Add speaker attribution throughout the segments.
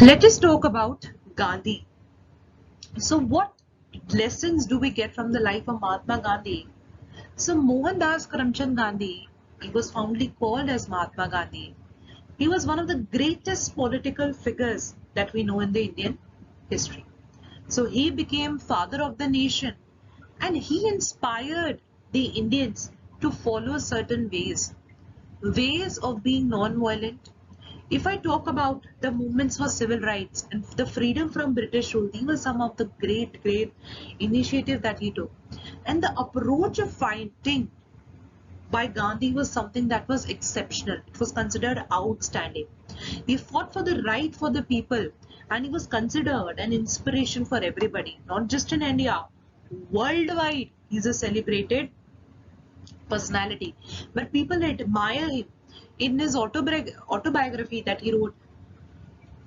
Speaker 1: Let us talk about Gandhi. So what lessons do we get from the life of Mahatma Gandhi? So Mohandas Karamchand Gandhi, he was fondly called as Mahatma Gandhi. He was one of the greatest political figures that we know in the Indian history. So he became father of the nation and he inspired the Indians to follow certain ways of being non-violent. If I talk about the movements for civil rights and the freedom from British rule, these were some of the great initiatives that he took. And the approach of fighting by Gandhi was something that was exceptional. It was considered outstanding. He fought for the right for the people and he was considered an inspiration for everybody, not just in India, worldwide. He's a celebrated personality where people admire him. In his autobiography that he wrote,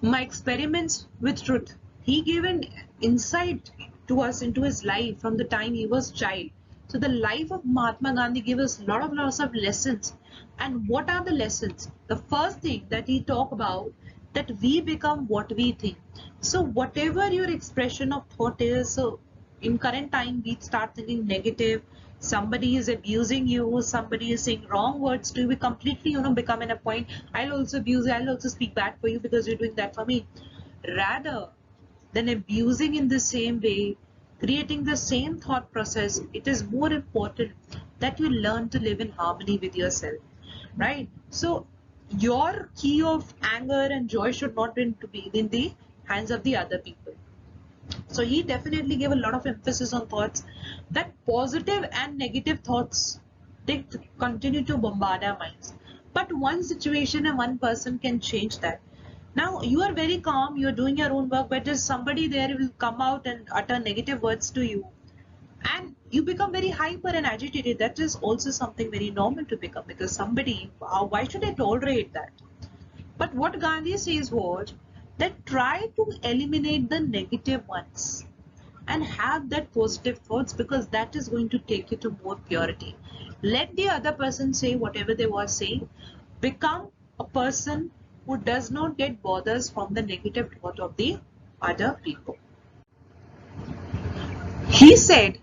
Speaker 1: My Experiments with Truth, he gave an insight to us into his life from the time he was child. So the life of Mahatma Gandhi gave us lots of lessons. And what are the lessons? The first thing that he talked about, that we become what we think. So whatever your expression of thought is, so in current time we start thinking negative, somebody is abusing you, somebody is saying wrong words to you, we completely become in a point, I'll also abuse you, I'll also speak bad for you because you're doing that for me. Rather than abusing in the same way, creating the same thought process, it is more important that you learn to live in harmony with yourself, right? So your key of anger and joy should not be in the hands of the other people. So he definitely gave a lot of emphasis on thoughts, that positive and negative thoughts, they continue to bombard our minds. But one situation and one person can change that. Now you are very calm, you are doing your own work, but there's somebody there who will come out and utter negative words to you. And you become very hyper and agitated. That is also something very normal to become, because somebody, why should I tolerate that? But what Gandhi says was that try to eliminate the negative ones and have that positive thoughts, because that is going to take you to more purity. Let the other person say whatever they were saying. Become a person who does not get bothers from the negative thought of the other people. He said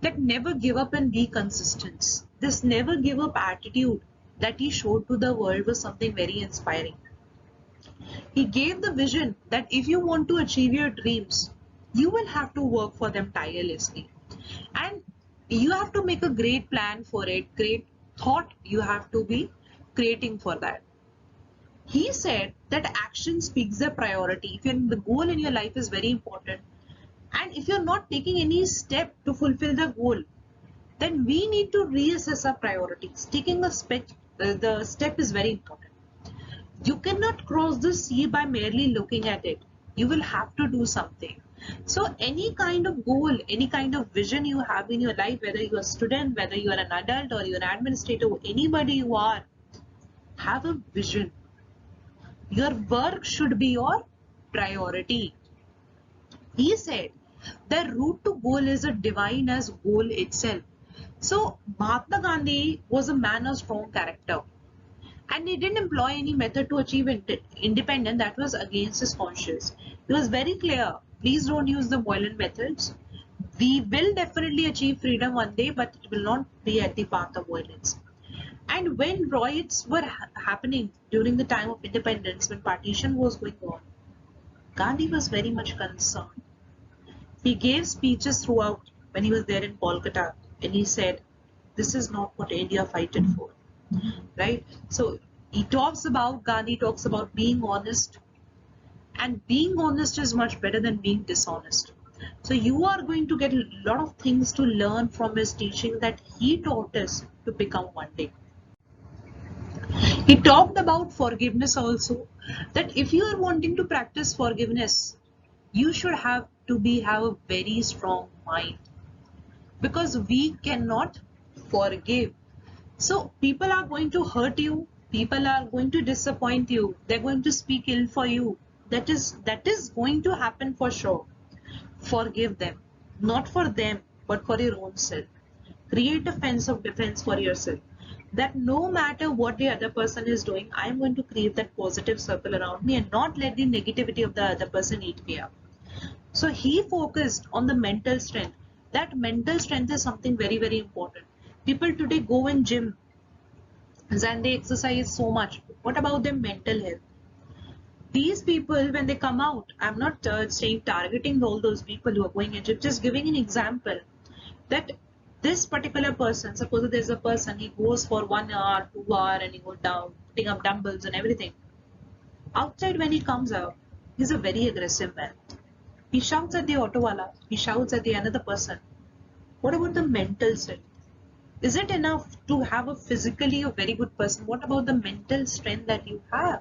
Speaker 1: that never give up and be consistent. This never give up attitude that he showed to the world was something very inspiring. He gave the vision that if you want to achieve your dreams, you will have to work for them tirelessly. And you have to make a great plan for it, great thought you have to be creating for that. He said that action speaks a priority. If the goal in your life is very important, and if you're not taking any step to fulfill the goal, then we need to reassess our priorities. Taking the step is very important. You cannot cross the sea by merely looking at it. You will have to do something. So any kind of goal, any kind of vision you have in your life, whether you're a student, whether you're an adult or you're an administrator, anybody you are, have a vision. Your work should be your priority. He said the route to goal is as divine as goal itself. So Mahatma Gandhi was a man of strong character, and he didn't employ any method to achieve independence that was against his conscience. He was very clear, please don't use the violent methods. We will definitely achieve freedom one day, but it will not be at the path of violence. And when riots were happening during the time of independence, when partition was going on, Gandhi was very much concerned. He gave speeches throughout when he was there in Kolkata, and he said, this is not what India fighted for, right? So Gandhi talks about being honest, and being honest is much better than being dishonest. So you are going to get a lot of things to learn from his teaching that he taught us to become one day. He talked about forgiveness also, that if you are wanting to practice forgiveness, you should have a very strong mind, because we cannot forgive. So people are going to hurt you, people are going to disappoint you, they're going to speak ill for you. That is going to happen for sure. Forgive them, not for them, but for your own self. Create a fence of defense for yourself. that no matter what the other person is doing, I'm going to create that positive circle around me and not let the negativity of the other person eat me up. So he focused on the mental strength. That mental strength is something very, very important. People today go in gym and they exercise so much. What about their mental health? These people, when they come out, I'm not saying targeting all those people who are going in gym, just giving an example that this particular person, suppose there's a person, he goes for 1 hour, 2 hour, and he goes down, putting up dumbbells and everything. Outside, when he comes out, he's a very aggressive man. He shouts at the auto wala, he shouts at the another person. What about the mental strength? Is it enough to have a physically a very good person? What about the mental strength that you have?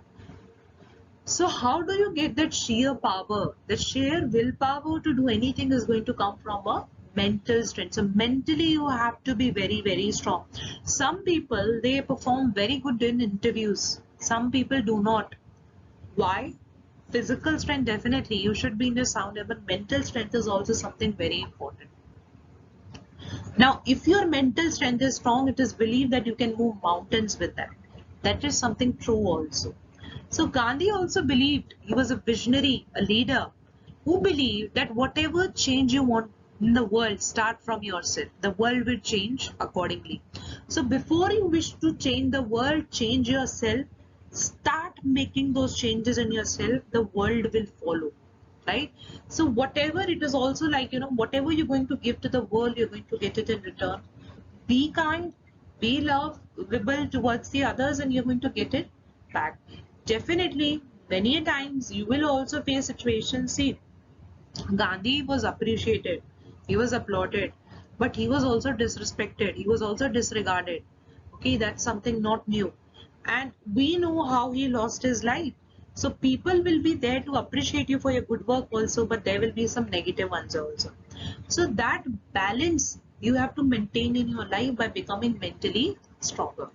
Speaker 1: So how do you get that sheer power? The sheer willpower to do anything is going to come from a mental strength. So mentally you have to be very, very strong. Some people, they perform very good in interviews. Some people do not. Why? Physical strength, definitely you should be in the sound, but mental strength is also something very important. Now, if your mental strength is strong, it is believed that you can move mountains with that. That is something true also. So Gandhi also believed, he was a visionary, a leader who believed that whatever change you want in the world, start from yourself. The world will change accordingly. So before you wish to change the world, change yourself, start making those changes in yourself, the world will follow. Right? So whatever it is also like, whatever you're going to give to the world, you're going to get it in return. Be kind, be lovable towards the others, and you're going to get it back. Definitely, many a times you will also face situations. See, Gandhi was appreciated, he was applauded, but he was also disrespected, he was also disregarded. Okay, that's something not new. And we know how he lost his life. So people will be there to appreciate you for your good work also, but there will be some negative ones also. So that balance you have to maintain in your life by becoming mentally stronger.